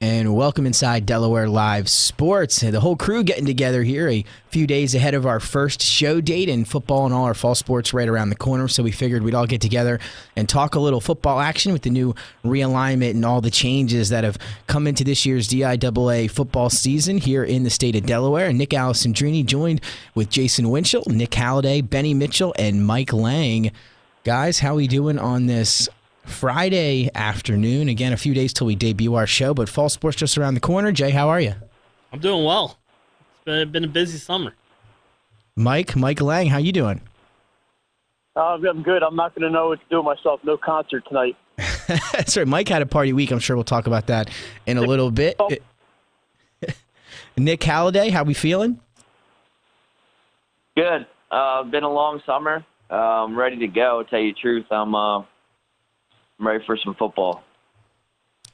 And welcome inside Delaware Live Sports. The whole crew getting together here a few days ahead of our first show date, and football and all our fall sports right around the corner. So we figured we'd all get together and talk a little football action with the new realignment and all the changes that have come into this year's DIAA football season here in the state of Delaware. And Nick Alessandrini joined with Jason Winchell, Nick Halliday, Benny Mitchell, and Mike Lang. Guys, how we doing on this Friday afternoon? Again, a few days till we debut our show, but fall sports just around the corner. Jay, how are you? I'm doing well. It's been a busy summer. Mike Lang, how you doing? I'm good. I'm not going to know what to do with myself. No concert tonight. That's right. Mike had a party week. I'm sure we'll talk about that in a little bit. Nick Halliday, how we feeling? Good. Been a long summer. I'm ready to go. Tell you the truth, I'm ready for some football.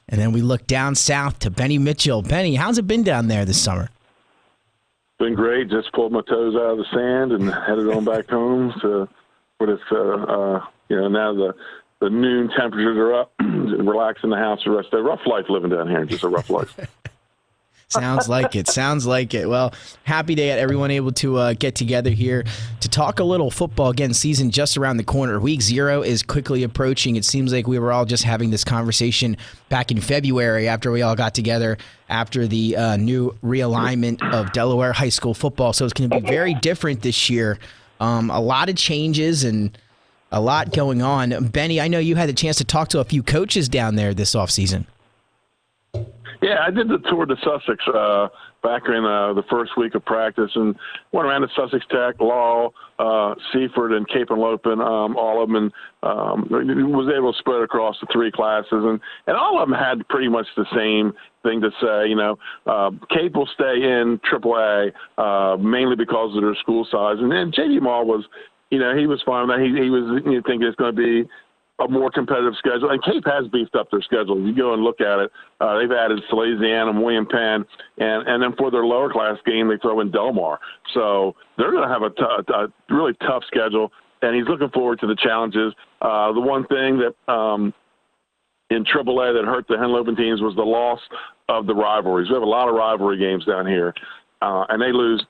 And then we look down south to Benny Mitchell. Benny, how's it been down there this summer? Been great. Just pulled my toes out of the sand and headed on back home. So, but it's now the noon temperatures are up. Relax in the house for the rest of the day. Rough life living down here. Just a rough life. Sounds like it. Well, happy day at everyone able to get together here to talk a little football. Again, season just around the corner. Week 0 is quickly approaching. It seems like we were all just having this conversation back in February after we all got together after the new realignment of Delaware high school football. So it's going to be very different this year. A lot of changes and a lot going on. Benny, I know you had a chance to talk to a few coaches down there this offseason. Yeah, I did the tour to Sussex back in the first week of practice and went around to Sussex Tech, Laurel, Seaford, and Cape and Lopin, all of them, and was able to spread across the 3 classes. And all of them had pretty much the same thing to say. Cape will stay in AAA mainly because of their school size. And then J.D. Maul was, he was fine with that. He was thinking it's going to be a more competitive schedule. And Cape has beefed up their schedule. If you go and look at it, they've added Salesiana and William Penn, and then for their lower class game, they throw in Delmar. So they're going to have a really tough schedule, and he's looking forward to the challenges. The one thing that in AAA that hurt the Henlopen teams was the loss of the rivalries. We have a lot of rivalry games down here, and they lose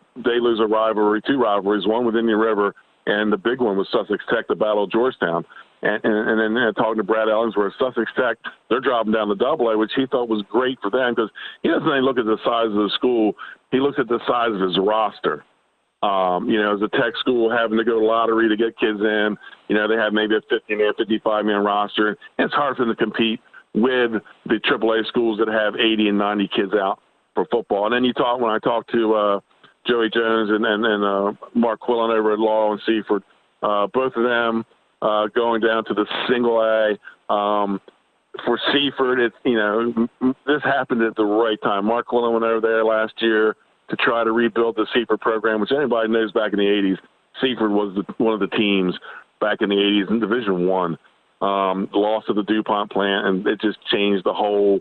a rivalry, 2 rivalries, one with Indian River, and the big one was Sussex Tech, the Battle of Georgetown. And then talking to Brad Ellingsworth, Sussex Tech, they're dropping down to AA, which he thought was great for them because he doesn't only look at the size of the school, he looks at the size of his roster. As a Tech school having to go to lottery to get kids in, they have maybe a 50-man, 55-man roster. And it's hard for them to compete with the AAA schools that have 80 and 90 kids out for football. And then when I talked to Joey Jones and Mark Quillen over at Laurel and Seaford, both of them, going down to the single A. For Seaford, this happened at the right time. Mark Quillen went over there last year to try to rebuild the Seaford program, which anybody knows back in the 80s, Seaford was one of the teams back in the 80s in Division I. The loss of the DuPont plant, and it just changed the whole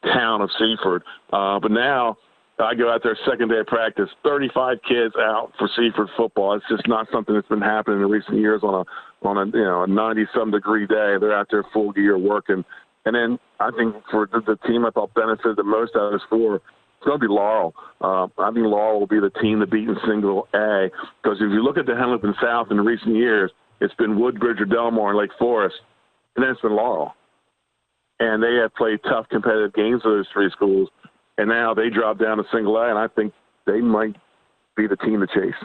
town of Seaford. But now I go out there second day of practice, 35 kids out for Seaford football. It's just not something that's been happening in recent years on a 90-some degree day. They're out there full gear working. And then I think for the team I thought benefited the most out of this four, it's going to be Laurel. I think Laurel will be the team to beat in single A because if you look at the Henlopen South in recent years, it's been Woodbridge or Delmar and Lake Forest, and then it's been Laurel. And they have played tough competitive games with those 3 schools. And now they drop down to single A, and I think they might be the team to chase.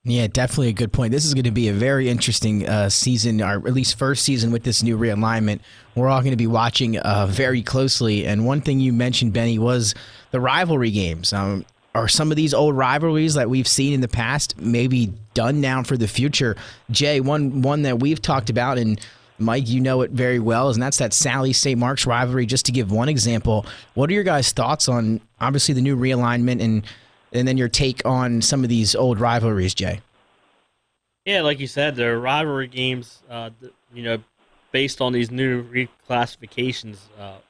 Yeah, definitely a good point. This is going to be a very interesting season, or at least first season with this new realignment. We're all going to be watching very closely. And one thing you mentioned, Benny, was the rivalry games. Are some of these old rivalries that we've seen in the past maybe done now for the future? Jay, one that we've talked about, and Mike, you know it very well, and that's that Sally-St. Mark's rivalry, just to give one example. What are your guys' thoughts on, obviously, the new realignment and then your take on some of these old rivalries, Jay? Yeah, like you said, the rivalry games, based on these new reclassifications,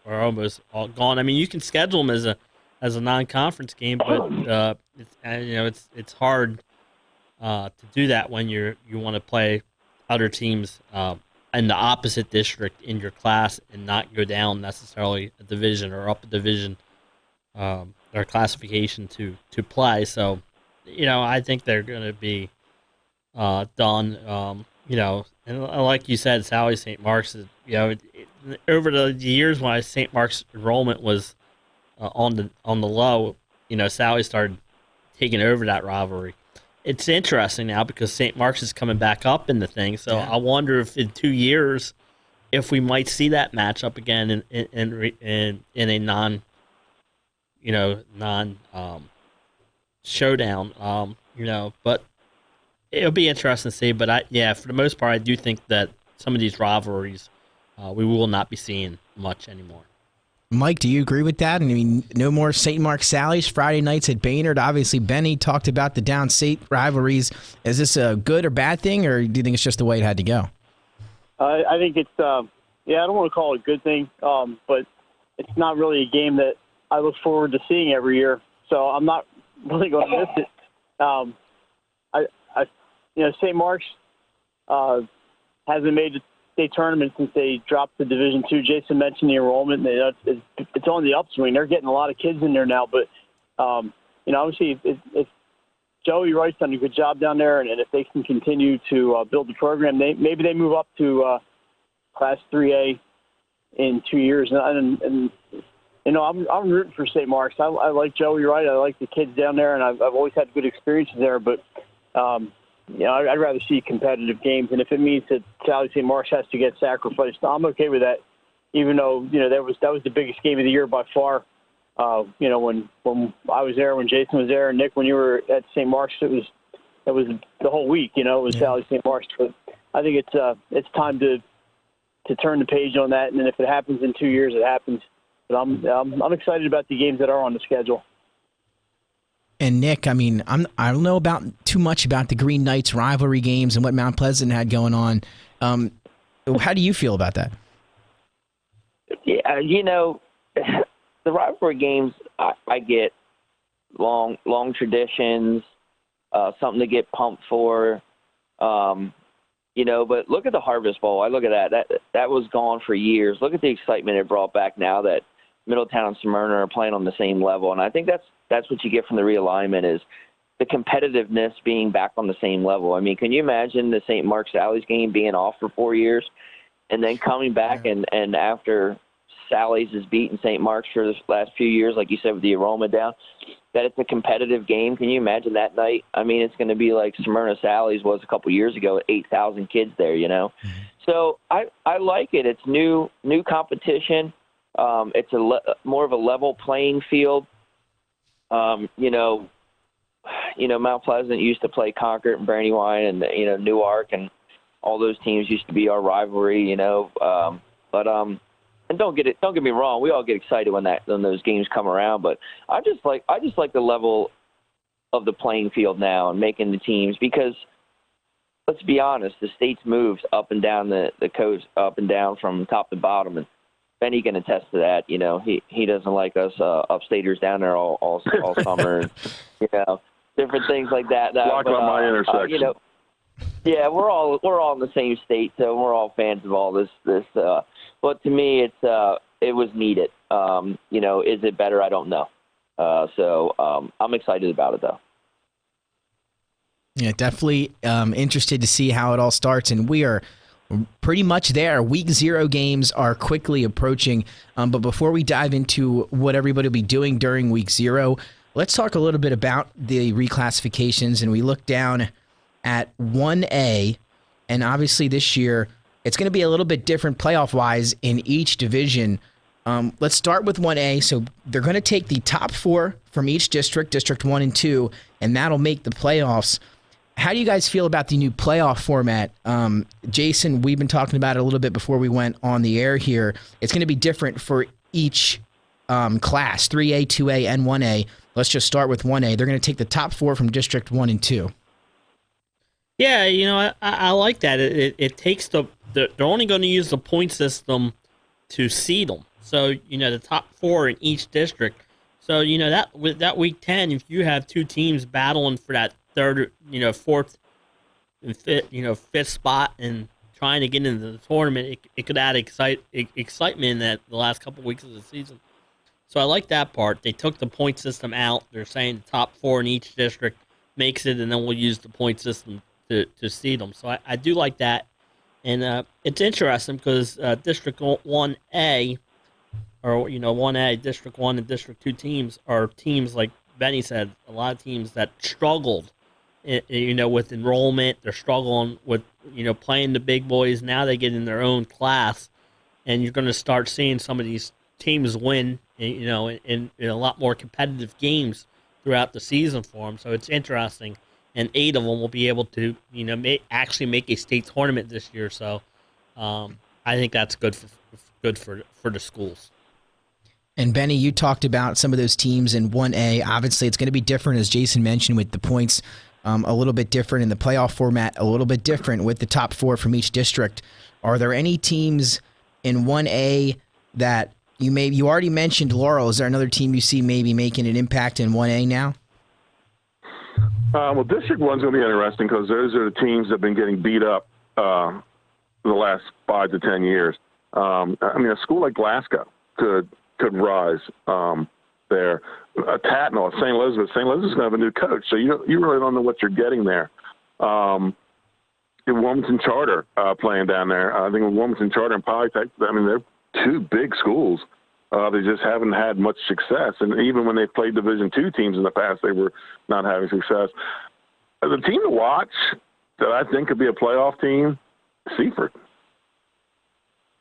are almost all gone. I mean, you can schedule them as a non-conference game, but it's hard to do that when you want to play other teams in the opposite district in your class and not go down necessarily a division or up a division or classification to play. So, I think they're going to be done. And like you said, Sally St. Mark's is, over the years when St. Mark's enrollment was on the low, Sally started taking over that rivalry. It's interesting now because St. Mark's is coming back up in the thing. So I wonder if in 2 years, if we might see that matchup again in a non showdown. But it'll be interesting to see. But for the most part, I do think that some of these rivalries we will not be seeing much anymore. Mike, do you agree with that? I mean, no more St. Mark's Sally's Friday nights at Baynard. Obviously, Benny talked about the downstate rivalries. Is this a good or bad thing, or do you think it's just the way it had to go? I think it's, I don't want to call it a good thing, but it's not really a game that I look forward to seeing every year. So I'm not really going to miss it. St. Mark's hasn't made a state tournament since they dropped the Division II. Jason mentioned the enrollment. It's on the upswing. They're getting a lot of kids in there now. But, obviously, if Joey Wright's done a good job down there, and if they can continue to build the program, maybe they move up to Class 3A in 2 years. And I'm rooting for St. Mark's. I like Joey Wright. I like the kids down there, and I've always had good experiences there. But I'd rather see competitive games, and if it means that Sally St. Mark's has to get sacrificed, I'm okay with that. Even though that was the biggest game of the year by far. When I was there, when Jason was there, and Nick, when you were at St. Mark's, it was the whole week. It was Sally St. Mark's. But I think it's time to turn the page on that, and then if it happens in 2 years, it happens. But I'm excited about the games that are on the schedule. And Nick, I mean, I don't know about too much about the Green Knights rivalry games and what Mount Pleasant had going on. How do you feel about that? Yeah, the rivalry games, I get long traditions, something to get pumped for. But look at the Harvest Bowl. I look at that was gone for years. Look at the excitement it brought back now that Middletown and Smyrna are playing on the same level, and I think that's what you get from the realignment is the competitiveness being back on the same level. I mean, can you imagine the St. Mark's Sally's game being off for 4 years and then coming back and after Sally's has beaten St. Mark's for the last few years, like you said, with the enrollment down, that it's a competitive game? Can you imagine that night? I mean, it's going to be like Smyrna Sally's was a couple years ago, 8,000 kids there, Mm-hmm. So I like it. It's new competition. It's more of a level playing field. Mount Pleasant used to play Concord and Brandywine and, Newark, and all those teams used to be our rivalry, and don't get me wrong, we all get excited when those games come around, but I just like the level of the playing field now and making the teams, because let's be honest, the state's moved up and down the coast, up and down from top to bottom, and Benny can attest to that. He doesn't like us upstaters down there all summer, and, different things like that. Block on my intersection. Yeah, we're all in the same state, so we're all fans of all this. But to me, it was needed. Is it better? I don't know. So I'm excited about it, though. Yeah, definitely interested to see how it all starts, and we are pretty much there. Week 0 games are quickly approaching, but before we dive into what everybody will be doing during Week 0, let's talk a little bit about the reclassifications, and we look down at 1A, and obviously this year it's going to be a little bit different playoff-wise in each division. Let's start with 1A. So they're going to take the top 4 from each district, District 1 and 2, and that'll make the playoffs. How do you guys feel about the new playoff format? Jason, we've been talking about it a little bit before we went on the air here. It's going to be different for each class, 3A, 2A, and 1A. Let's just start with 1A. They're going to take the top 4 from District 1 and 2. Yeah, I like that. It takes they're only going to use the point system to seed them. So, the top 4 in each district. So, with that Week 10, if you have 2 teams battling for that third, 4th and 5th, 5th spot in trying to get into the tournament, it could add excitement in the last couple weeks of the season. So I like that part. They took the point system out. They're saying the top 4 in each district makes it, and then we'll use the point system to seed them. So I do like that. And it's interesting because District 1A, or 1A, District 1 and District 2 teams are teams, like Benny said, a lot of teams that struggled, with enrollment. They're struggling with, playing the big boys. Now they get in their own class, and you're going to start seeing some of these teams win, in a lot more competitive games throughout the season for them. So it's interesting. And 8 of them will be able to, actually make a state tournament this year. So I think that's good for the schools. And Benny, you talked about some of those teams in 1A. Obviously, it's going to be different, as Jason mentioned, with the points a little bit different in the playoff format, a little bit different with the top 4 from each district. Are there any teams in 1A that you already mentioned Laurel? Is there another team you see maybe making an impact in 1A now? Well, District 1's going to be interesting because those are the teams that have been getting beat up the last 5 to 10 years. A school like Glasgow could rise there. Tatnall, St. Elizabeth is going to have a new coach, so you really don't know what you're getting there. The Wilmington Charter playing down there. I think Wilmington Charter and Polytech, they're 2 big schools. They just haven't had much success. And even when they've played Division II teams in the past, they were not having success. The team to watch that I think could be a playoff team, Seaford.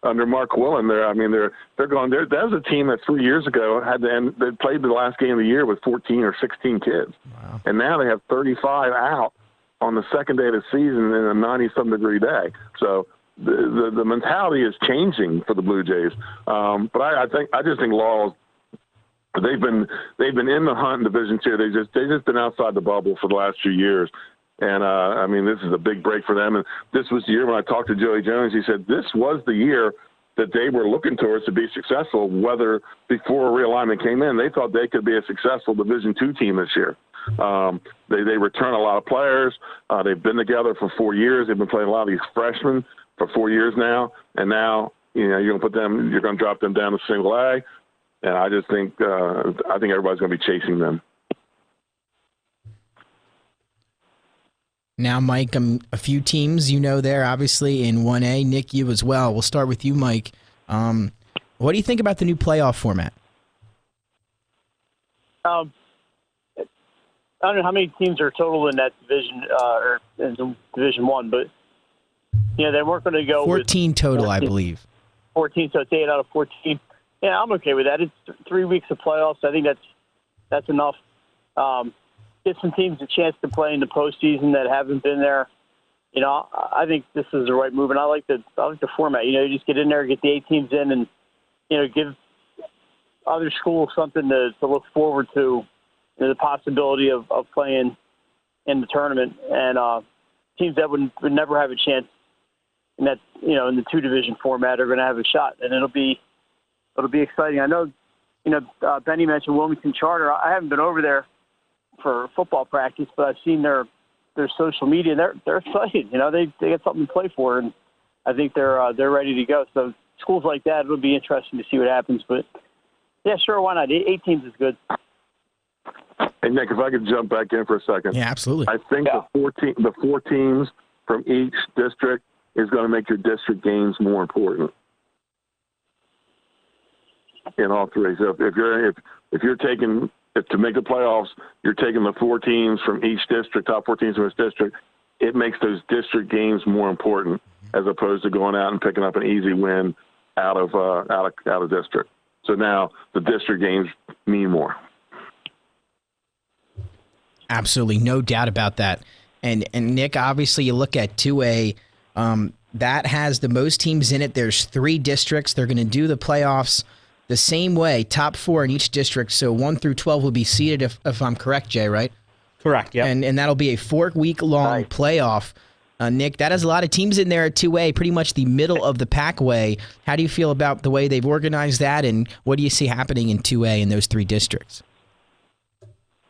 Under Mark Willen, they're going there. That was a team that 3 years ago had to end. They played the last game of the year with 14 or 16 kids, wow. And now they have 35 out on the second day of the season in a 90-some degree day. So the mentality is changing for the Blue Jays. But I just think Laurel, they've been in the hunt in Division II. They've just been outside the bubble for the last few years. And, this is a big break for them. And this was the year when I talked to Joey Jones. He said this was the year that they were looking towards to be successful, whether before realignment came in. They thought they could be a successful Division II team this year. They return a lot of players. They've been together for 4 years. They've been playing a lot of these freshmen for 4 years now. And now, you're going to drop them down to single A. And I just think, everybody's going to be chasing them. Now, Mike, a few teams there, obviously, in 1A. Nick, you as well. We'll start with you, Mike. What do you think about the new playoff format? I don't know how many teams are total in that division, or in Division 1, but, they weren't going to go 14 with total, 14, I believe. 14, so it's 8 out of 14. Yeah, I'm okay with that. It's 3 weeks of playoffs. I think that's enough. Get some teams a chance to play in the postseason that haven't been there. I think this is the right move, and I like the format. You just get in there, get the 8 teams in, and give other schools something to look forward to. The possibility of playing in the tournament, and teams that would never have a chance in that in the 2-division format are going to have a shot, and it'll be exciting. I know Benny mentioned Wilmington Charter. I haven't been over there for football practice, but I've seen their social media. They're excited. They got something to play for, and I think they're ready to go. So schools like that, it'll be interesting to see what happens. But yeah, sure, why not? 8 teams is good. Hey Nick, if I could jump back in for a second. Yeah, absolutely. I think the 4 teams from each district is going to make your district games more important in all 3. So if you're taking to make the playoffs, you're taking the 4 teams from each district, top 4 teams from each district. It makes those district games more important as opposed to going out and picking up an easy win out of district. So now the district games mean more. Absolutely, no doubt about that. And Nick, obviously, you look at 2A. That has the most teams in it. There's 3 districts. They're going to do the playoffs the same way, top 4 in each district. So 1 through 12 will be seeded, if I'm correct, Jay, right? Correct, yeah. And that'll be a 4-week-long playoff. Nick, that has a lot of teams in there at 2A, pretty much the middle of the pack way. How do you feel about the way they've organized that, and what do you see happening in 2A in those 3 districts?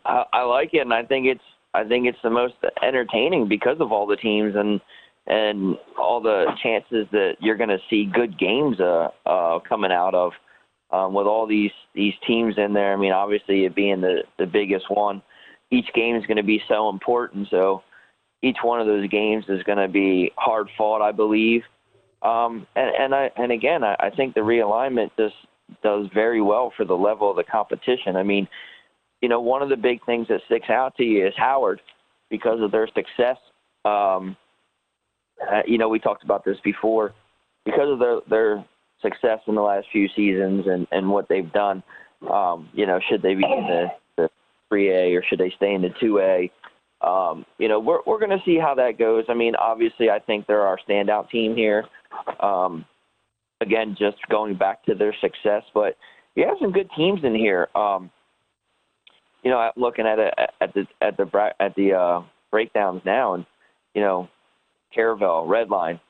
I like it, and I think it's the most entertaining because of all the teams. And and all the chances that you're going to see good games coming out of with all these teams in there. I mean, obviously it being the biggest one, each game is going to be so important. So each one of those games is going to be hard fought, I believe. And again, I think the realignment just does very well for the level of the competition. I mean, one of the big things that sticks out to you is Howard because of their success. We talked about this before. Because of their success in the last few seasons and what they've done, should they be in the 3A or should they stay in the 2A? We're going to see how that goes. I mean, obviously, I think they're our standout team here. Again, just going back to their success, but you have some good teams in here. Looking at it at the breakdowns now, and Caravel, Redline,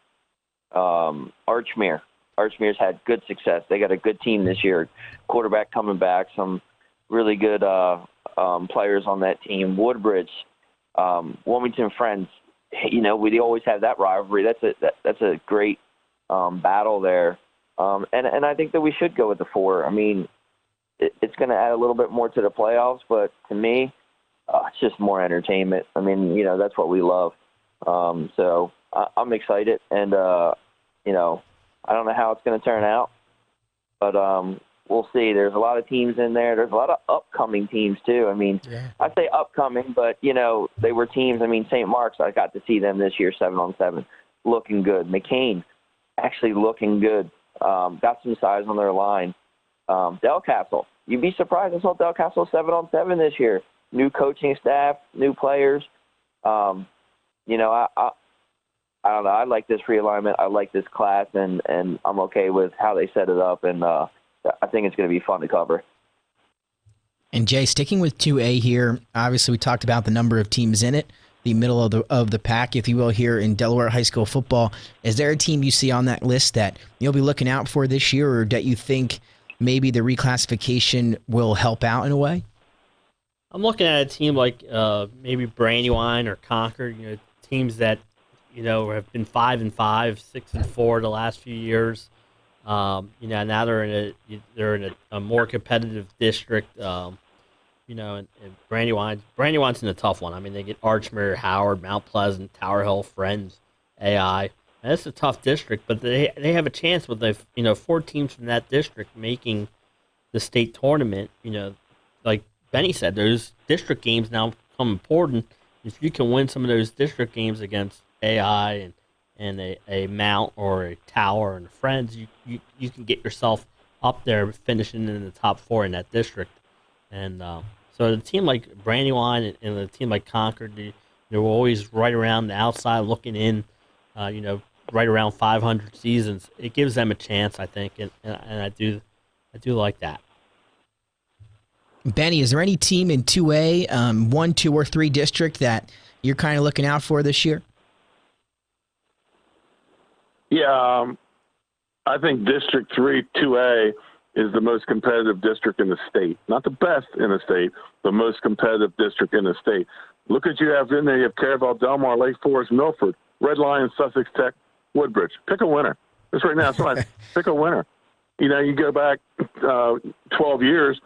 Archmere. Archmere's had good success. They got a good team this year. Quarterback coming back, some really good players on that team. Woodbridge, Wilmington Friends. We always have that rivalry. That's a great battle there. And I think that we should go with the 4. I mean, it's going to add a little bit more to the playoffs, but to me, it's just more entertainment. I mean, that's what we love. So I'm excited, and I don't know how it's going to turn out, but we'll see. There's a lot of teams in there. There's a lot of upcoming teams too. I mean, yeah. I say upcoming, but they were teams. I mean, St. Mark's, I got to see them this year, 7-on-7, looking good. McCain, actually looking good. Got some size on their line. Delcastle, you'd be surprised. I saw Delcastle 7-on-7 this year. New coaching staff, new players. I don't know. I like this realignment. I like this class, and I'm okay with how they set it up, and I think it's going to be fun to cover. And Jay, sticking with 2A here, obviously we talked about the number of teams in it, the middle of the pack, if you will, here in Delaware high school football. Is there a team you see on that list that you'll be looking out for this year, or that you think maybe the reclassification will help out in a way? I'm looking at a team like maybe Brandywine or Concord, teams that have been 5-5, 6-4 the last few years. Now they're in a more competitive district. And Brandywine's in a tough one. I mean, they get Archmere, Howard, Mount Pleasant, Tower Hill, Friends, AI. And it's a tough district, but they have a chance with 4 teams from that district making the state tournament. Like Benny said, those district games now become important. If you can win some of those district games against AI and a Mount or a Tower and Friends, you can get yourself up there finishing in the top 4 in that district. And so a team like Brandywine and a team like Concord, they're always right around the outside looking in, right around 500 seasons. It gives them a chance, I think, and I do like that. Benny, is there any team in 2A, 1, 2, or 3 district that you're kind of looking out for this year? Yeah, I think District 3, 2A is the most competitive district in the state. Not the best in the state, the most competitive district in the state. Look at you have in there. You have Caravel, Delmar, Lake Forest, Milford, Red Lion, Sussex Tech, Woodbridge. Pick a winner. Just right now, somebody pick a winner. You go back 12 years,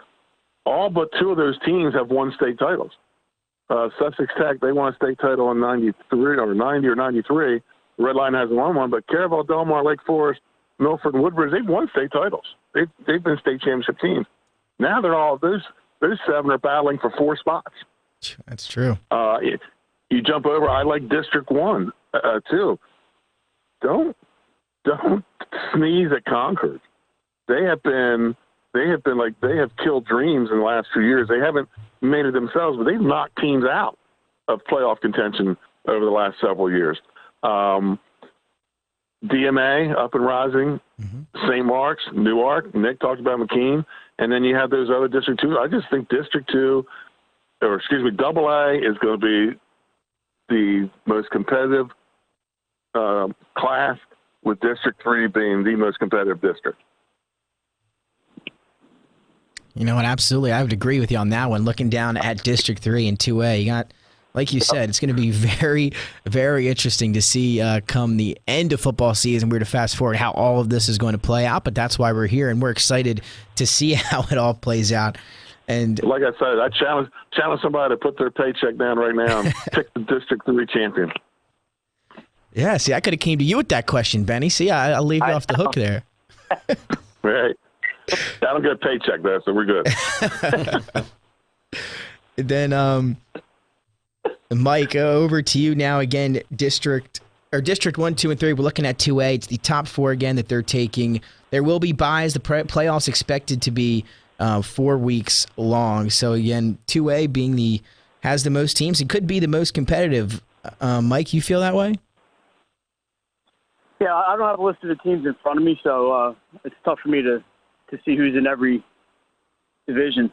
all but 2 of those teams have won state titles. Sussex Tech, they won a state title in 93 or 90 or 93. Red Line hasn't won one, but Caravel, Delmar, Lake Forest, Milford, and Woodbridge, they've won state titles. They've been state championship teams. Now they're all those 7 are battling for 4 spots. That's true. You jump over. I like District 1 too. Don't sneeze at Concord. They have killed dreams in the last few years. They haven't made it themselves, but they've knocked teams out of playoff contention over the last several years. DMA up and rising, St. Mark's, Newark. Nick talked about McKean, and then you have those other District 2. I just think District 2, Double A is going to be the most competitive class, with District 3 being the most competitive district. You know what? Absolutely. I would agree with you on that one. Looking down at District 3 and 2A, you got, like you said, it's going to be very, very interesting to see come the end of football season. We're to fast forward how all of this is going to play out, but that's why we're here, and we're excited to see how it all plays out. And like I said, I challenge somebody to put their paycheck down right now and pick the District 3 champion. Yeah, see, I could have came to you with that question, Benny. See, I'll leave you off the hook there. Right. I don't get a paycheck though, so we're good. Then, Mike, over to you now again. District 1, 2, and 3. We're looking at 2A. It's the top 4 again that they're taking. There will be buys. The playoffs expected to be 4 weeks long. So again, 2A has the most teams. It could be the most competitive. Mike, you feel that way? Yeah, I don't have a list of the teams in front of me, so it's tough for me to see who's in every division.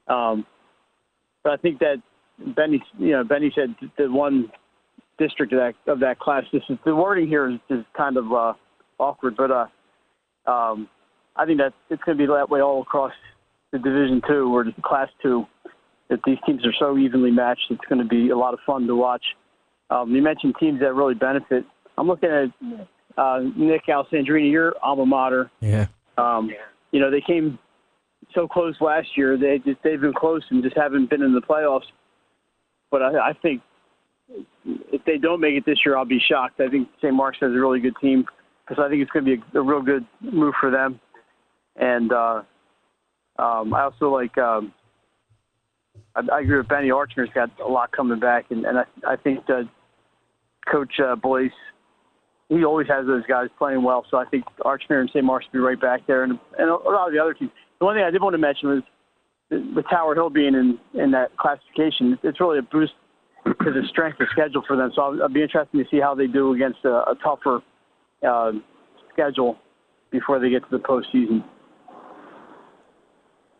But I think that Benny said the one district of that class. The wording here is kind of awkward, but I think that it's going to be that way all across the Division II or the Class 2. That these teams are so evenly matched, it's going to be a lot of fun to watch. You mentioned teams that really benefit. I'm looking at Nick Alessandrini, your alma mater. Yeah. They came so close last year. They've been close and just haven't been in the playoffs. But I think if they don't make it this year, I'll be shocked. I think St. Mark's has a really good team because I think it's going to be a real good move for them. And I also like I agree with Benny. Archner's got a lot coming back, and I think that Coach Blaise, he always has those guys playing well. So I think Archner and St. Mark's will be right back there, and a lot of the other teams. The one thing I did want to mention was with Tower Hill being in that classification, it's really a boost to the strength of schedule for them. So I'll be interested to see how they do against a tougher schedule before they get to the postseason.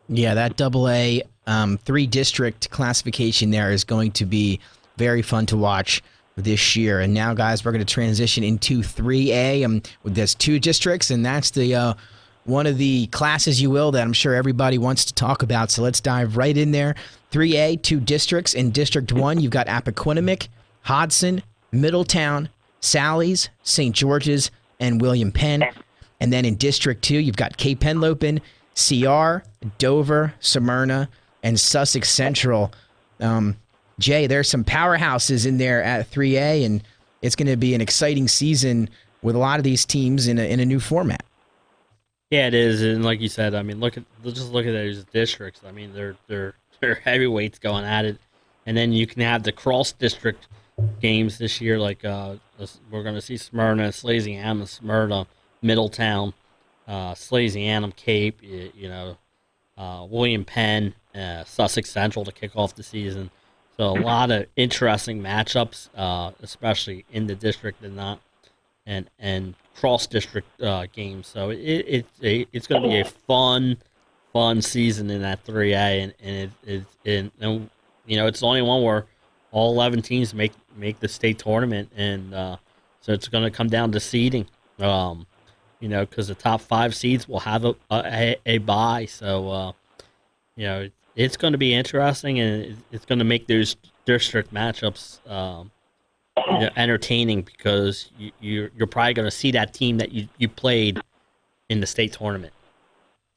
Yeah, that AA 3-district classification there is going to be very fun to watch this year. And now, guys, we're going to transition into 3A. There's 2 districts, and that's the one of the classes, you will, that I'm sure everybody wants to talk about. So let's dive right in there. 3A, 2 districts. In District 1, you've got Appoquinimink, Hodson, Middletown, Sally's, St. George's, and William Penn. And then in District 2, you've got Cape Henlopen, CR, Dover, Smyrna, and Sussex Central. Jay, there's some powerhouses in there at 3A, and it's going to be an exciting season with a lot of these teams in a new format. Yeah, it is, and like you said, I mean, look at those districts. I mean, they're heavyweights going at it, and then you can have the cross district games this year. Like we're going to see Smyrna, Slasianum, Smyrna, Middletown, Slasianum, Cape. William Penn, Sussex Central to kick off the season. So a lot of interesting matchups, especially in the district and cross district games. So it's going to be a fun season in that 3A, and it's the only one where all 11 teams make the state tournament, and so it's going to come down to seeding. Because the top 5 seeds will have a bye. So, it's going to be interesting, and it's going to make those district matchups entertaining because you're probably going to see that team that you played in the state tournament.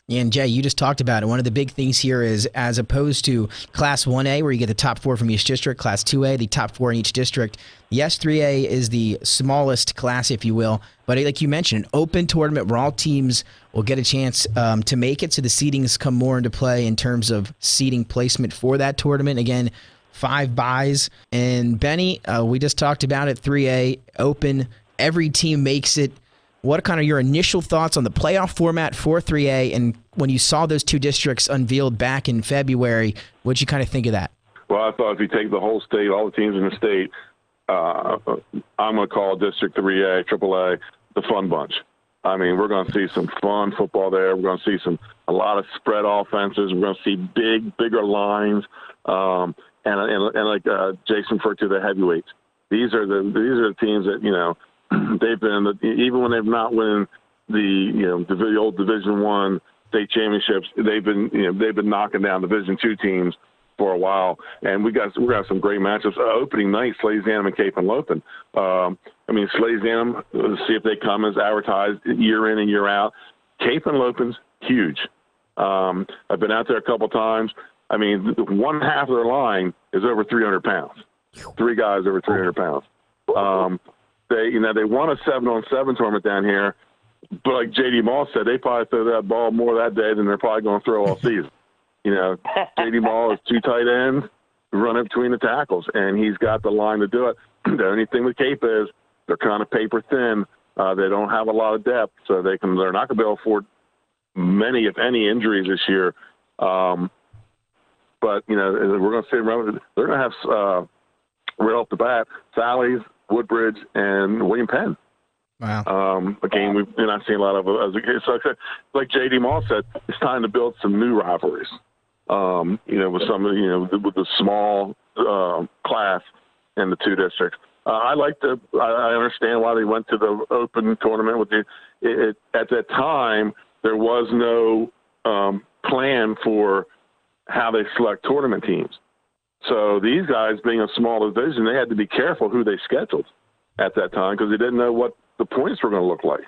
Yeah, and Jay, you just talked about it. One of the big things here is, as opposed to Class 1A, where you get the top 4 from each district, Class 2A, the top 4 in each district. Yes, 3A is the smallest class, if you will, but like you mentioned, an open tournament where all teams will get a chance to make it, so the seedings come more into play in terms of seeding placement for that tournament. Again, 5 buys. And Benny, we just talked about it, 3A, open, every team makes it. What are kind of your initial thoughts on the playoff format for 3A, and when you saw those 2 districts unveiled back in February, what did you kind of think of that? Well, I thought if you take the whole state, all the teams in the state, I'm going to call District 3A, AAA, the fun bunch. I mean, we're going to see some fun football there. We're going to see a lot of spread offenses. We're going to see bigger lines, and like Jason referred to, the heavyweights. These are the teams that they've been, even when they've not won the old Division I state championships, they've been knocking down Division II teams, for a while, and we got some great matchups. Opening night, Slays-Anham and Cape and Lopin. Slays-Anham, see if they come as advertised year in and year out. Cape and Lopin's huge. I've been out there a couple times. One half of their line is over 300 pounds. 3 guys over 300 pounds. They won a 7-on-7 tournament down here, but like J.D. Moss said, they probably throw that ball more that day than they're probably going to throw all season. J.D. Moss is 2 tight ends, running between the tackles, and he's got the line to do it. The only thing with Cape is they're kind of paper thin. They don't have a lot of depth, so they're not going to be able to afford many, if any, injuries this year. But we're going to say they're going to have right off the bat Sally's, Woodbridge, and William Penn. Wow. A game we've not seen a lot of. So like J.D. Moss said, it's time to build some new rivalries. With some of with the small class in the 2 districts. I understand why they went to the open tournament with at that time. There was no plan for how they select tournament teams. So these guys, being a small division, they had to be careful who they scheduled at that time because they didn't know what the points were going to look like.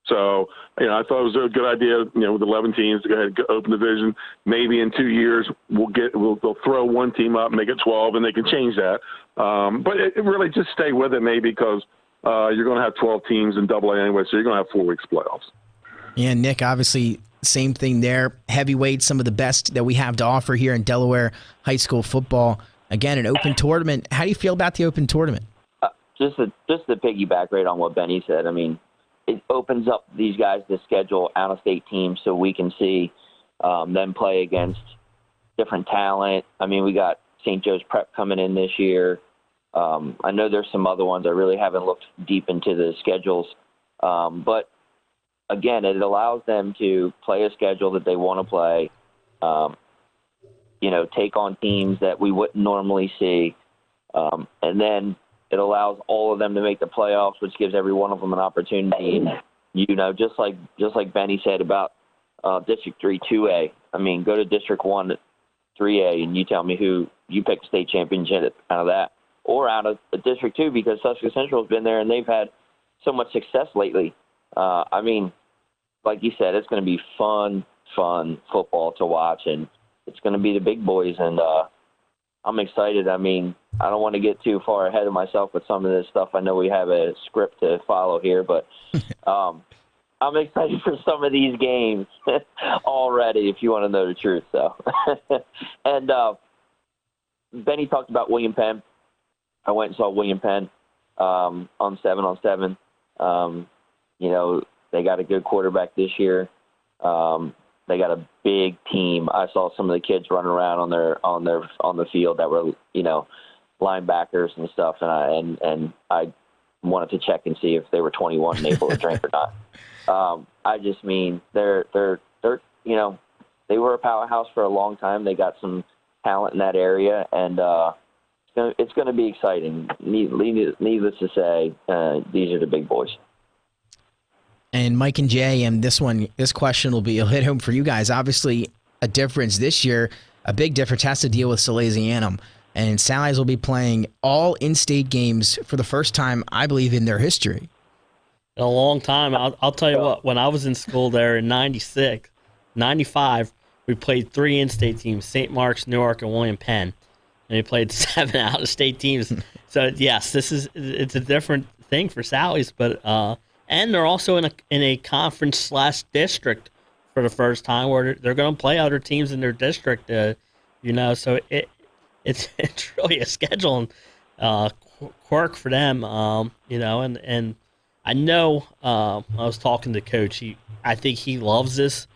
So, I thought it was a good idea, with 11 teams to go ahead and open division. Maybe in 2 years they'll throw one team up, make it 12, and they can change that. But it really just stay with it maybe because you're going to have 12 teams in AA anyway, so you're going to have 4 weeks playoffs. Yeah, Nick, obviously same thing there. Heavyweight, some of the best that we have to offer here in Delaware high school football. Again, an open tournament. How do you feel about the open tournament? Just to piggyback right on what Benny said, it opens up these guys to schedule out-of-state teams so we can see them play against different talent. We got St. Joe's Prep coming in this year. I know there's some other ones. I really haven't looked deep into the schedules. But, again, it allows them to play a schedule that they want to play, take on teams that we wouldn't normally see. And then it allows all of them to make the playoffs, which gives every one of them an opportunity. Just like Benny said about District 3 2A. Go to District 1 3A and you tell me who you pick the state championship out of that or out of District 2 because Sussex Central has been there and they've had so much success lately. Like you said, it's going to be fun football to watch, and it's going to be the big boys, and I'm excited. I don't want to get too far ahead of myself with some of this stuff. I know we have a script to follow here, but I'm excited for some of these games already, if you want to know the truth. So, and Benny talked about William Penn. I went and saw William Penn on 7-on-7. They got a good quarterback this year. They got a big team. I saw some of the kids running around on the field that were, linebackers and stuff, and I wanted to check and see if they were 21 and able to drink or not. I just mean they're they were a powerhouse for a long time. They got some talent in that area, and it's going to be exciting. Needless to say, these are the big boys. And Mike and Jay, and this question will hit home for you guys. Obviously, a difference this year, a big difference has to deal with Slays-Anham. And Sally's will be playing all in-state games for the first time, I believe, in their history. In a long time. I'll tell you what, when I was in school there in 96, 95, we played 3 in-state teams, St. Mark's, Newark, and William Penn. And we played 7 out-of-state teams. So, yes, it's a different thing for Sally's, but and they're also in a conference/district for the first time where they're going to play other teams in their district, so it's really a scheduling quirk for them, and I know I was talking to Coach. I think he loves this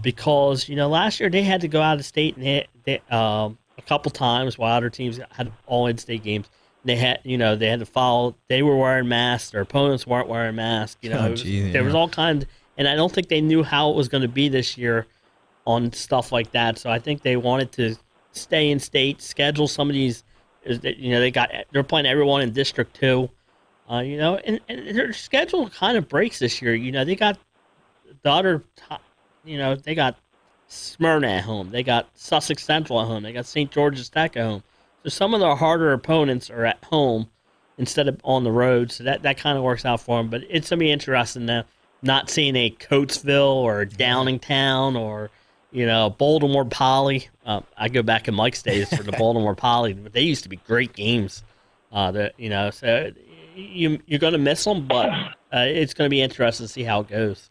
because last year they had to go out of state and they a couple times while other teams had all in-state games. They had to follow. They were wearing masks. Their opponents weren't wearing masks. There was all kinds, and I don't think they knew how it was going to be this year on stuff like that. So I think they wanted to stay in state, schedule some of these. They're playing everyone in District 2. And their schedule kind of breaks this year. They got the other, they got Smyrna at home. They got Sussex Central at home. They got St. George's Tech at home. So some of their harder opponents are at home instead of on the road. So that kind of works out for them. But it's going to be interesting now, not seeing a Coatesville or Downingtown or, Baltimore Poly. I go back in Mike's days for the Baltimore Poly, but they used to be great games. So you're going to miss them, but it's going to be interesting to see how it goes.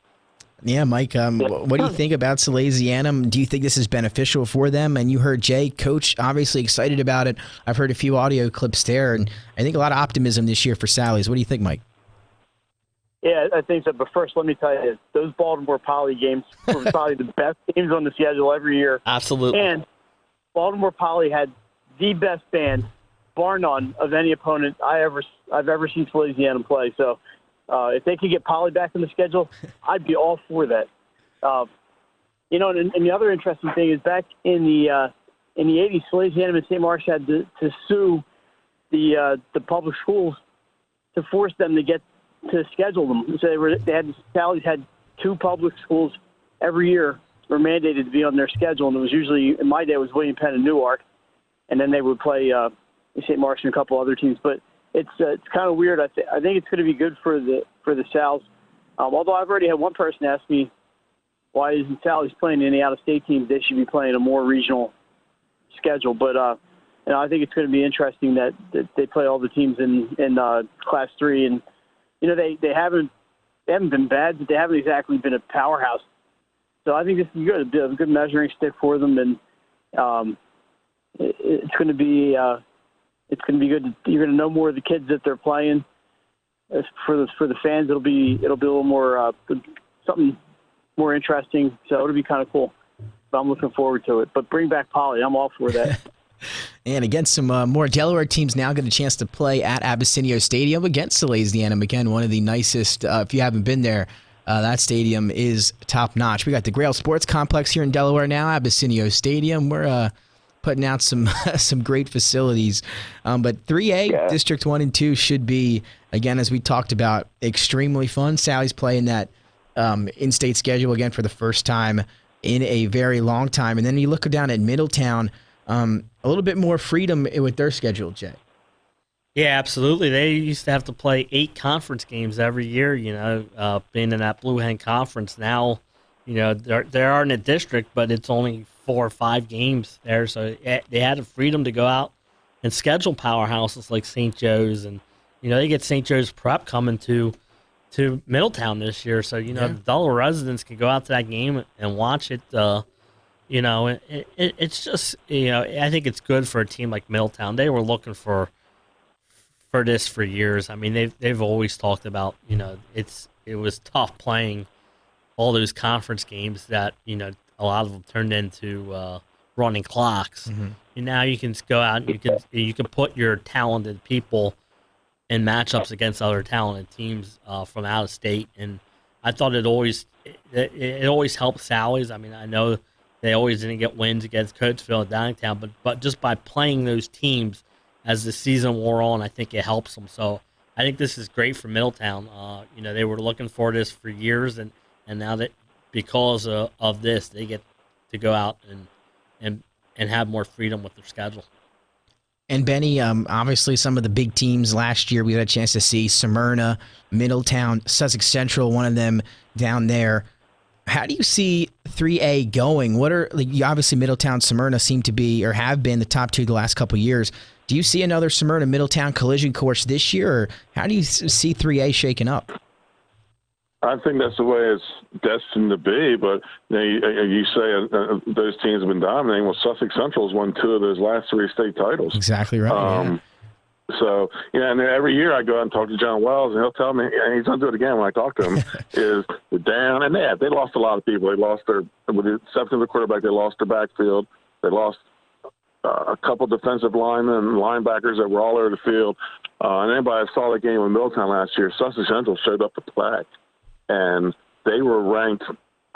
Yeah, Mike, what do you think about Salesianum? Do you think this is beneficial for them? And you heard Jay, coach, obviously excited about it. I've heard a few audio clips there, and I think a lot of optimism this year for Sally's. What do you think, Mike? Yeah, I think so. But first, let me tell you, those Baltimore Poly games were probably the best games on the schedule every year. Absolutely. And Baltimore Poly had the best band, bar none, of any opponent I've ever seen Salesianum play. So if they could get Poly back on the schedule, I'd be all for that. And the other interesting thing is back in the 80s, Salesianum and St. Mark's had to sue the public schools to force them to get to schedule them. So Sally's had 2 public schools every year were mandated to be on their schedule, and it was usually, in my day, it was William Penn and Newark, and then they would play St. Mark's and a couple other teams. But it's kind of weird. I think it's going to be good for the Sal's. Although I've already had one person ask me, why isn't Sally's playing any out-of-state teams? They should be playing a more regional schedule. But I think it's going to be interesting that they play all the teams in Class 3, and they haven't been bad, but they haven't exactly been a powerhouse. So I think this is good, a good measuring stick for them, and it's going to be good. You're going to know more of the kids that they're playing. For the fans, it'll be a little more something more interesting. So it'll be kind of cool. But I'm looking forward to it. But bring back Poly. I'm all for that. And against some more Delaware teams now get a chance to play at Abyssinia Stadium against Salesianum. Again, one of the nicest, if you haven't been there, that stadium is top-notch. We got the Grail Sports Complex here in Delaware now, Abyssinia Stadium. We're putting out some great facilities. But 3A, District 1 and 2 should be, again, as we talked about, extremely fun. Sally's playing that in-state schedule again for the first time in a very long time. And then you look down at Middletown, a little bit more freedom with their schedule, Jay. Yeah, absolutely. They used to have to play 8 conference games every year, being in that Blue Hen Conference. Now, they are in a district, but it's only 4 or 5 games there. So they had the freedom to go out and schedule powerhouses like St. Joe's. And, they get St. Joe's Prep coming to Middletown this year. So, the Delaware residents can go out to that game and watch it. It's just, I think it's good for a team like Middletown. They were looking for this for years. I mean, they've always talked about, it was tough playing all those conference games that, a lot of them turned into running clocks. Mm-hmm. And now you can go out and you can put your talented people in matchups against other talented teams from out of state. And I thought it always helped Sally's. I mean, I know they always didn't get wins against Coatesville and Downingtown, but just by playing those teams as the season wore on, I think it helps them. So I think this is great for Middletown. They were looking for this for years, and now that because of this, they get to go out and have more freedom with their schedule. And Benny, obviously some of the big teams last year we had a chance to see: Smyrna, Middletown, Sussex Central, one of them down there. How do you see 3A going? Obviously Middletown, Smyrna seem to be or have been the top 2 the last couple of years. Do you see another Smyrna Middletown collision course this year, or how do you see 3A shaking up? I think that's the way it's destined to be, but you say those teams have been dominating. Well, Sussex Central's won 2 of those last 3 state titles. Exactly right. So, and every year I go out and talk to John Wells, and he'll tell me, and he's going to do it again when I talk to him, is they're down, and they lost a lot of people. They lost with the exception of the quarterback, they lost their backfield. They lost a couple defensive linemen and linebackers that were all over the field. And anybody that saw that game with Middletown last year, Sussex Central showed up to play. And they were ranked,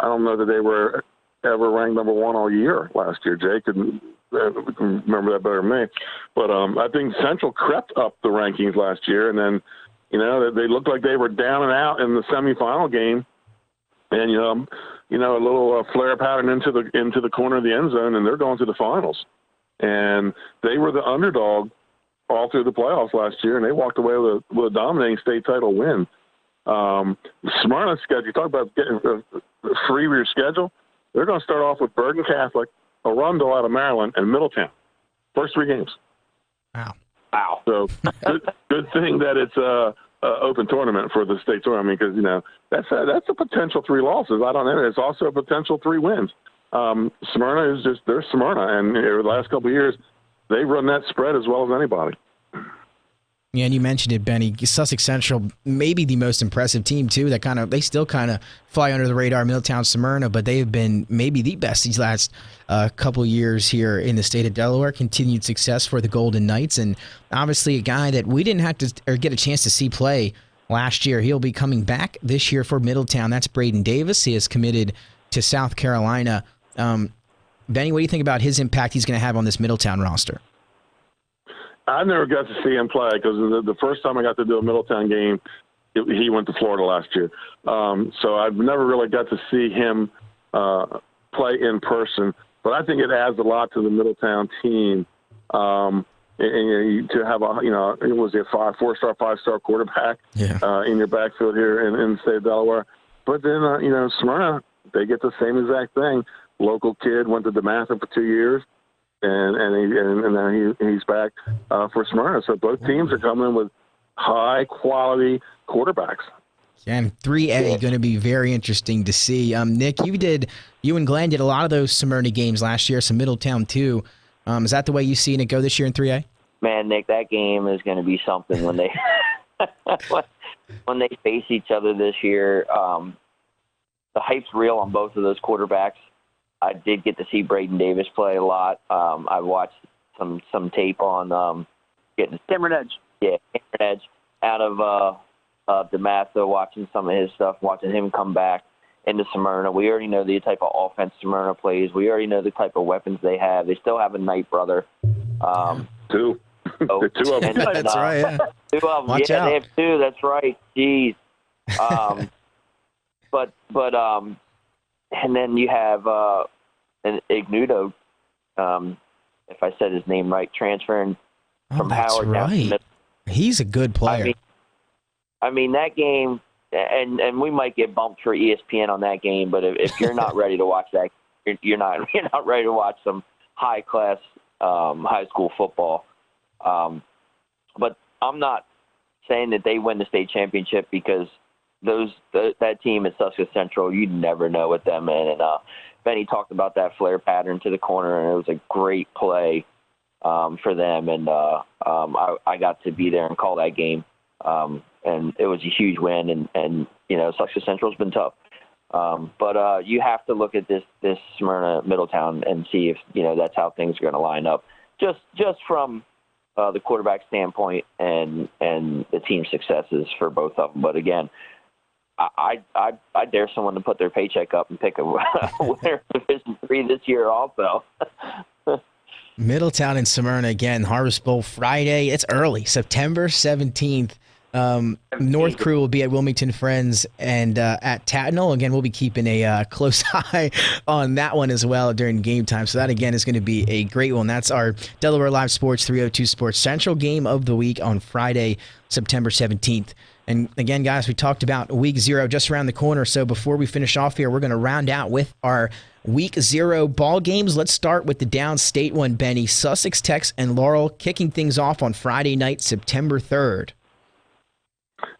I don't know that they were ever ranked number 1 all year last year. Jay can remember that better than me. But I think Central crept up the rankings last year, and then, they looked like they were down and out in the semifinal game. And, a little flare pattern into the corner of the end zone, and they're going to the finals. And they were the underdog all through the playoffs last year, and they walked away with a dominating state title win. Smyrna's schedule, you talk about getting a free rear schedule, they're going to start off with Bergen Catholic, Arundel out of Maryland, and Middletown. First 3 games. Wow. So good thing that it's a open tournament for the state tournament, because that's a potential 3 losses. I don't know. It's also a potential 3 wins. Smyrna they're Smyrna, and over the last couple of years, they run that spread as well as anybody. Yeah, and you mentioned it, Benny. Sussex Central, maybe the most impressive team too. They still kind of fly under the radar. Middletown, Smyrna, but they have been maybe the best these last couple years here in the state of Delaware. Continued success for the Golden Knights, and obviously a guy that we didn't have to get a chance to see play last year. He'll be coming back this year for Middletown. That's Braden Davis. He is committed to South Carolina. Benny, what do you think about his impact he's going to have on this Middletown roster? I never got to see him play, because the first time I got to do a Middletown game, he went to Florida last year. So I've never really got to see him play in person. But I think it adds a lot to the Middletown team. And to have it was a 4-star, 5-star quarterback in your backfield here in the state of Delaware. But then, Smyrna, they get the same exact thing. Local kid, went to DeMatha for 2 years. And now he's back for Smyrna. So both teams are coming in with high-quality quarterbacks. And 3A going to be very interesting to see. Nick, you and Glenn did a lot of those Smyrna games last year, some Middletown too. Is that the way you see it go this year in 3A? Man, Nick, that game is going to be something when they when they face each other this year. The hype's real on both of those quarterbacks. I did get to see Braden Davis play a lot. I watched some tape on getting Cameron Edge. Yeah, Cameron Edge out of DeMatha, watching some of his stuff, watching him come back into Smyrna. We already know the type of offense Smyrna plays. We already know the type of weapons they have. They still have a Knight brother. 2. Oh, 2 of them. That's right, yeah. 2 of them. Watch out. They have 2. That's right. Jeez. But and then you have an Ignudo, if I said his name right, transferring from Howard down to Middle. He's a good player. I mean that game, and we might get bumped for ESPN on that game, but if you're not ready to watch that, you're not ready to watch some high class high school football. But I'm not saying that they win the state championship, because that team at Sussex Central, you never know with them. And Benny talked about that flare pattern to the corner, and it was a great play for them. And I got to be there and call that game, and it was a huge win. And Sussex Central's been tough, but you have to look at this Smyrna Middletown and see if that's how things are going to line up. Just from the quarterback standpoint and the team successes for both of them. But again, I dare someone to put their paycheck up and pick a winner of Division III this year also. Middletown and Smyrna again, Harvest Bowl Friday. It's early, September 17th. North Crew will be at Wilmington Friends and at Tatnall. Again, we'll be keeping a close eye on that one as well during game time. So that, again, is going to be a great one. That's our Delaware Live Sports 302 Sports Central game of the week on Friday, September 17th. And again, guys, we talked about week 0 just around the corner. So before we finish off here, we're going to round out with our week 0 ball games. Let's start with the downstate one, Benny. Sussex Tech and Laurel kicking things off on Friday night, September 3rd.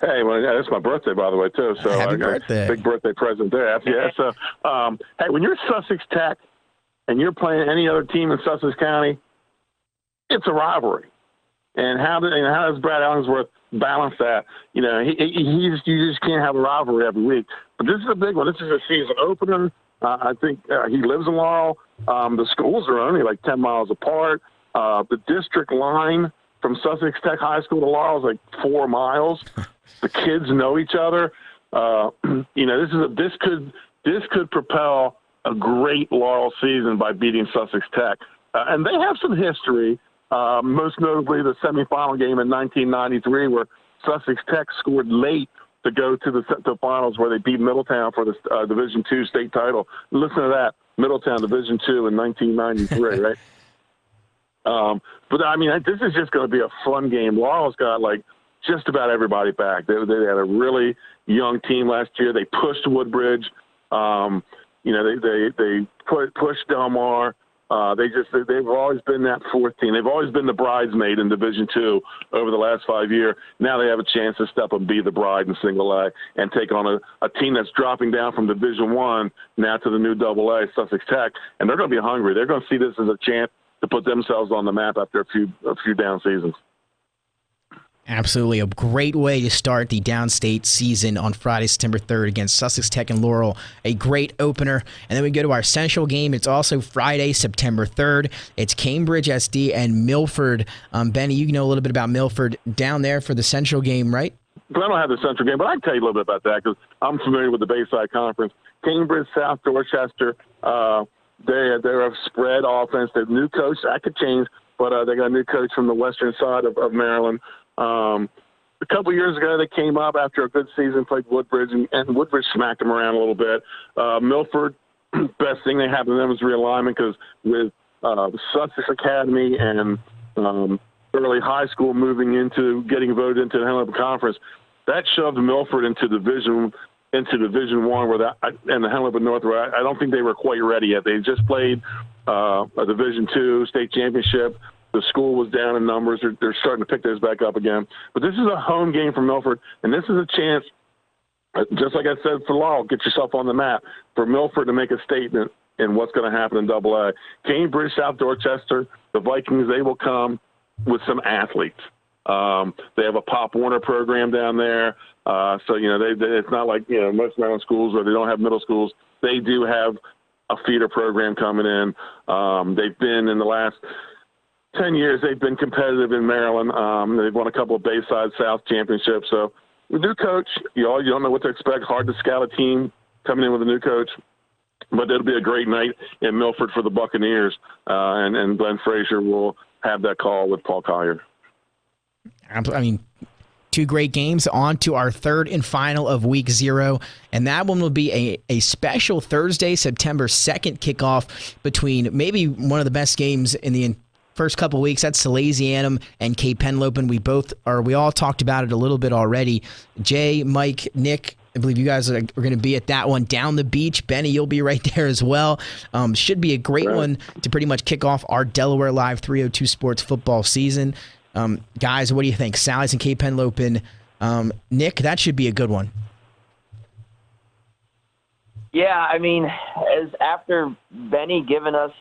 Hey, well, yeah, it's my birthday, by the way, too. So Happy birthday. Big birthday present there. Yeah. So, hey, when you're Sussex Tech and you're playing any other team in Sussex County, it's a rivalry. And how does Brad Ellingsworth balance that? You just can't have a rivalry every week. But this is a big one. This is a season opener. I think he lives in Laurel. The schools are only like 10 miles apart. The district line from Sussex Tech High School to Laurel is like 4 miles. The kids know each other. This could propel a great Laurel season by beating Sussex Tech. And they have some history, most notably the semifinal game in 1993 where Sussex Tech scored late to go to the finals where they beat Middletown for the Division II state title. Listen to that, Middletown Division II in 1993, right? But I mean, this is just going to be a fun game. Laurel's got like just about everybody back. They had a really young team last year. They pushed Woodbridge. They pushed Del Mar. They've always been that fourth team. They've always been the bridesmaid in Division II over the last 5 years. Now they have a chance to step up and be the bride in single A and take on a team that's dropping down from Division I now to the new Double A, Sussex Tech, and they're going to be hungry. They're going to see this as a chance to put themselves on the map after a few down seasons. Absolutely. A great way to start the downstate season on Friday, September 3rd against Sussex Tech and Laurel. A great opener. And then we go to our central game. It's also Friday, September 3rd. It's Cambridge SD and Milford. Benny, you know a little bit about Milford down there for the central game, right? But I don't have the central game, but I can tell you a little bit about that because I'm familiar with the Bayside Conference. Cambridge, South Dorchester, they're a spread offense. Their new coach, that could change, but they got a new coach from the western side of Maryland. A couple years ago, they came up after a good season, played Woodbridge, and Woodbridge smacked them around a little bit. Milford, best thing they have in them is realignment because with the Sussex Academy and early high school moving into getting voted into the Henley Conference, that shoved Milford into Division I, and the Henley North, where I don't think they were quite ready yet. They just played a Division II state championship. The school was down in numbers. They're starting to pick those back up again. But this is a home game for Milford, and this is a chance, just like I said for Laurel, get yourself on the map, for Milford to make a statement in what's going to happen in Double A. Cambridge, South Dorchester, the Vikings, they will come with some athletes. They have a Pop Warner program down there. So, it's not like, most Maryland schools where they don't have middle schools. They do have a feeder program coming in. They've been in the last 10 years, they've been competitive in Maryland. They've won a couple of Bayside South championships. So, the new coach, you don't know what to expect. Hard to scout a team coming in with a new coach. But it'll be a great night in Milford for the Buccaneers. And Glenn Frazier will have that call with Paul Collier. I mean, two great games. On to our third and final of week 0. And that one will be a special Thursday, September 2nd kickoff between maybe one of the best games in the first couple weeks. That's Salesianum and Cape Henlopen. We all talked about it a little bit already. Jay, Mike, Nick, I believe you guys are going to be at that one down the beach. Benny, you'll be right there as well. Should be a great one to pretty much kick off our Delaware Live 302 Sports football season. Guys, what do you think? Sally's and Cape Henlopen. Nick, that should be a good one. Yeah, I mean, as after Benny giving us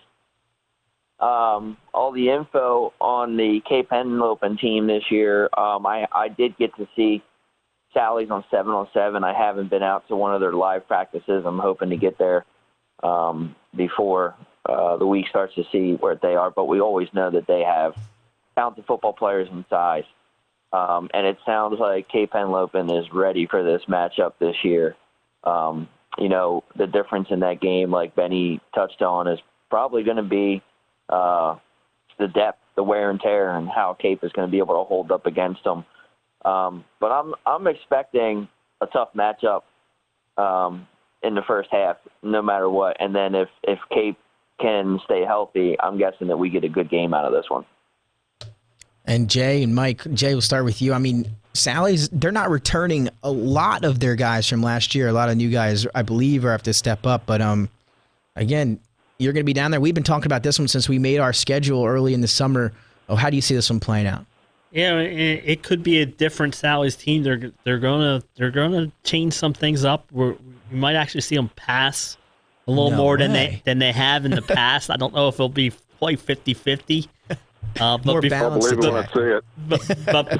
all the info on the Cape Henlopen team this year, I did get to see Sally's on 7-on-7. I haven't been out to one of their live practices. I'm hoping to get there before the week starts to see where they are. But we always know that they have talented football players in size. And it sounds like Cape Henlopen is ready for this matchup this year. The difference in that game, like Benny touched on, is probably going to be the depth, the wear and tear, and how Cape is going to be able to hold up against them. But I'm expecting a tough matchup in the first half, no matter what. And then if Cape can stay healthy, I'm guessing that we get a good game out of this one. And Jay and Mike, Jay, we'll start with you. I mean, Sally's, they're not returning a lot of their guys from last year. A lot of new guys, I believe, are have to step up. But again, you're going to be down there. We've been talking about this one since we made our schedule early in the summer. How do you see this one playing out? Yeah, it could be a different Sally's team. They're gonna change some things up. You might actually see them pass a little more than they have in the past. I don't know if it'll be quite 50-50. But more I'll balanced. believe it when I see it.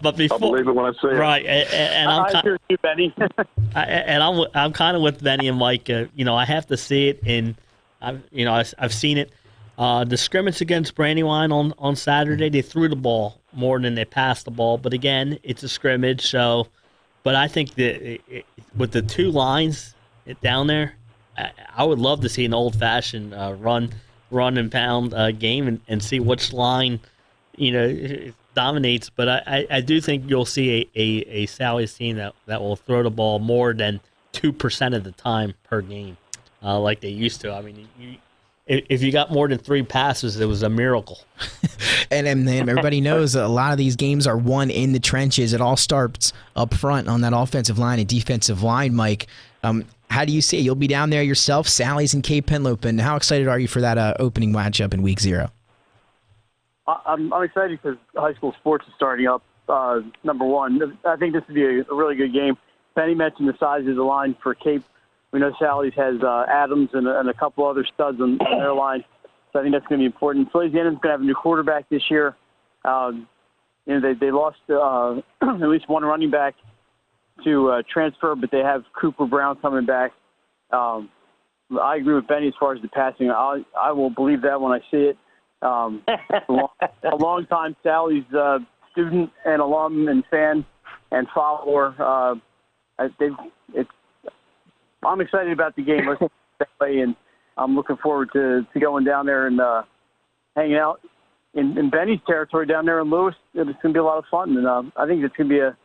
But before, I'll believe it when I see it. Right, and I hear you, Benny. I'm kind of with Benny and Mike. I have to see it, and I've seen it. The scrimmage against Brandywine on Saturday, they threw the ball more than they passed the ball. But again, it's a scrimmage. So, but I think that with the two lines down there, I would love to see an old-fashioned run and pound game and see which line, dominates, but I do think you'll see a Sally's team that will throw the ball more than 2% of the time per game, like they used to. I mean, if you got more than 3 passes, it was a miracle. And everybody knows a lot of these games are won in the trenches. It all starts up front on that offensive line and defensive line, Mike. How do you see it? You'll be down there yourself, Sally's and Cape Henlopen. How excited are you for that opening matchup in week 0? I'm excited because high school sports is starting up, number one. I think this would be a really good game. Benny mentioned the size of the line for Cape. We know Sally's has Adams and a couple other studs on their line, so I think that's going to be important. Feliciano's going to have a new quarterback this year. They lost at least one running back to transfer, but they have Cooper Brown coming back. I agree with Benny as far as the passing. I will believe that when I see it. A long-time Sally's student and alum and fan and follower. I'm excited about the game. Let's that way, and I'm looking forward to going down there and hanging out in Benny's territory down there in Lewis. It's going to be a lot of fun, and I think it's going to be an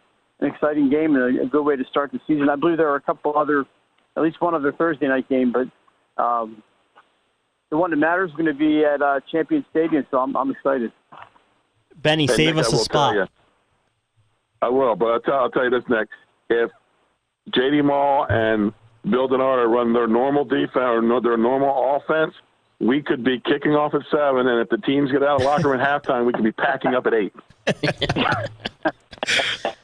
exciting game and a good way to start the season. I believe there are a couple other, at least one other Thursday night game, but the one that matters is going to be at Champion Stadium, so I'm excited. Benny, Hey, save Nick, us a spot. I will, but I'll tell you this, Nick. If J.D. Mall and Bill Denardo run their normal defense or their normal offense, we could be kicking off at 7, and if the teams get out of the locker room at halftime, we could be packing up at 8.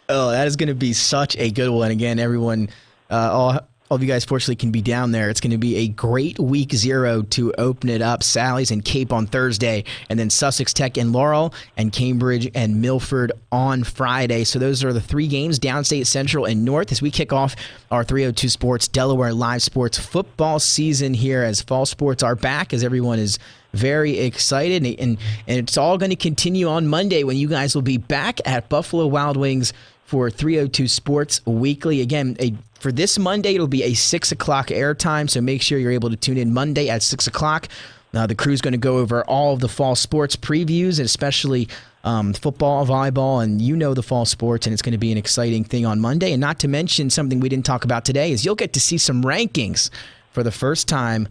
Oh, that is going to be such a good one. Again, everyone, all of you guys fortunately can be down there. It's going to be a great week 0 to open it up. Sally's and Cape on Thursday, and then Sussex Tech and Laurel, and Cambridge and Milford on Friday. So those are the 3 games, Downstate, Central, and North, as we kick off our 302 Sports Delaware Live Sports football season here as fall sports are back, as everyone is very excited. And it's all going to continue on Monday when you guys will be back at Buffalo Wild Wings for 302 Sports Weekly. Again, for this Monday, it'll be a 6 o'clock airtime, so make sure you're able to tune in Monday at 6 o'clock. The crew's going to go over all of the fall sports previews, and especially football, volleyball, and the fall sports, and it's going to be an exciting thing on Monday. And not to mention, something we didn't talk about today is you'll get to see some rankings for the first time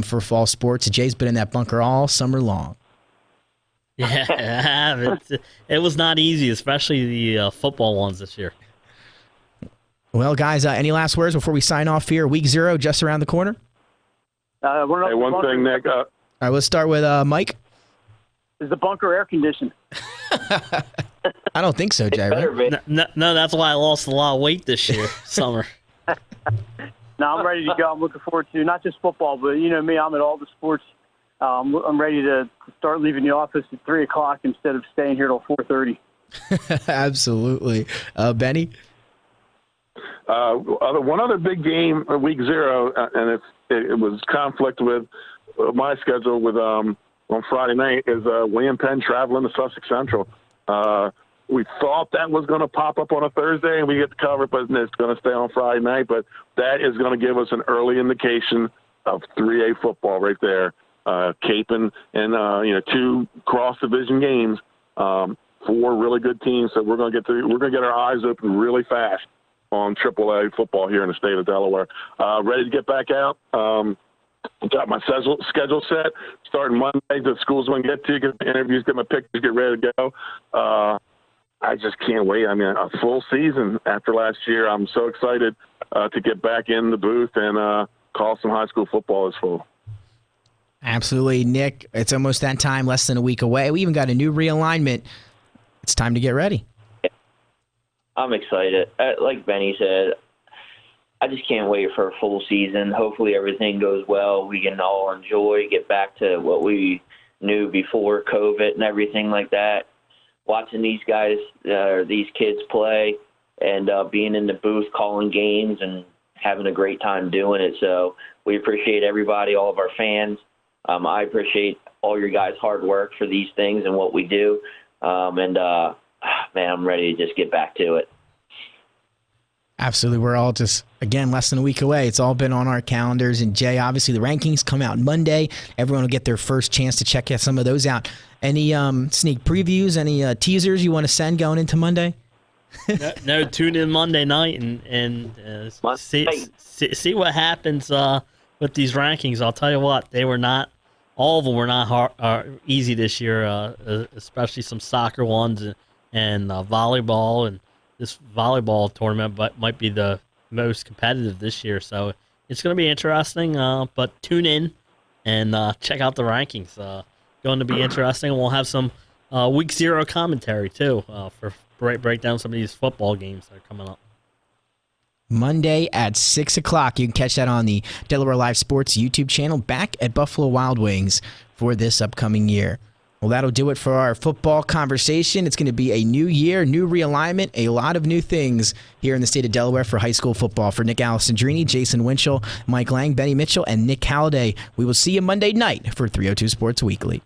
for fall sports. Jay's been in that bunker all summer long. Yeah, it was not easy, especially the football ones this year. Well, guys, any last words before we sign off here? Week 0 just around the corner. Hey, one thing, Nick. All right, let's start with Mike. Is the bunker air conditioned? I don't think so, Jay. Right? No, that's why I lost a lot of weight this year, summer. No, I'm ready to go. I'm looking forward to not just football, but me, I'm at all the sports. I'm ready to start leaving the office at 3 o'clock instead of staying here till 4:30. Absolutely. Benny? One other big game, week 0, and it was conflict with my schedule with on Friday night, is William Penn traveling to Sussex Central. We thought that was going to pop up on a Thursday and we get to cover it, but it's going to stay on Friday night. But that is going to give us an early indication of 3A football right there. Cape and 2 cross-division games, 4 really good teams. So we're going to get our eyes open really fast on AAA football here in the state of Delaware. Ready to get back out. Got my schedule set. Starting Monday, the schools want to get to, get my interviews, get my pictures, get ready to go. I just can't wait. I mean, a full season after last year. I'm so excited to get back in the booth and call some high school football this fall. Absolutely, Nick. It's almost that time, less than a week away. We even got a new realignment. It's time to get ready. I'm excited. Like Benny said, I just can't wait for a full season. Hopefully everything goes well. We can all get back to what we knew before COVID and everything like that. Watching these guys, these kids play and being in the booth calling games and having a great time doing it. So we appreciate everybody, all of our fans. I appreciate all your guys' hard work for these things and what we do. Man, I'm ready to just get back to it. Absolutely. We're all just, again, less than a week away. It's all been on our calendars. And Jay, obviously the rankings come out Monday. Everyone will get their first chance to check some of those out. Any sneak previews, any teasers you want to send going into Monday? No, tune in Monday night and see what happens with these rankings. I'll tell you what, all of them were not easy this year, especially some soccer ones and volleyball. And this volleyball tournament might be the most competitive this year. So it's going to be interesting, but tune in and check out the rankings. Going to be interesting. We'll have some week 0 commentary, too, for break down some of these football games that are coming up. Monday at 6 o'clock. You can catch that on the Delaware Live Sports YouTube channel back at Buffalo Wild Wings for this upcoming year. Well, that'll do it for our football conversation. It's going to be a new year, new realignment, a lot of new things here in the state of Delaware for high school football. For Nick Alessandrini, Jason Winchell, Mike Lang, Benny Mitchell, and Nick Halliday, we will see you Monday night for 302 Sports Weekly.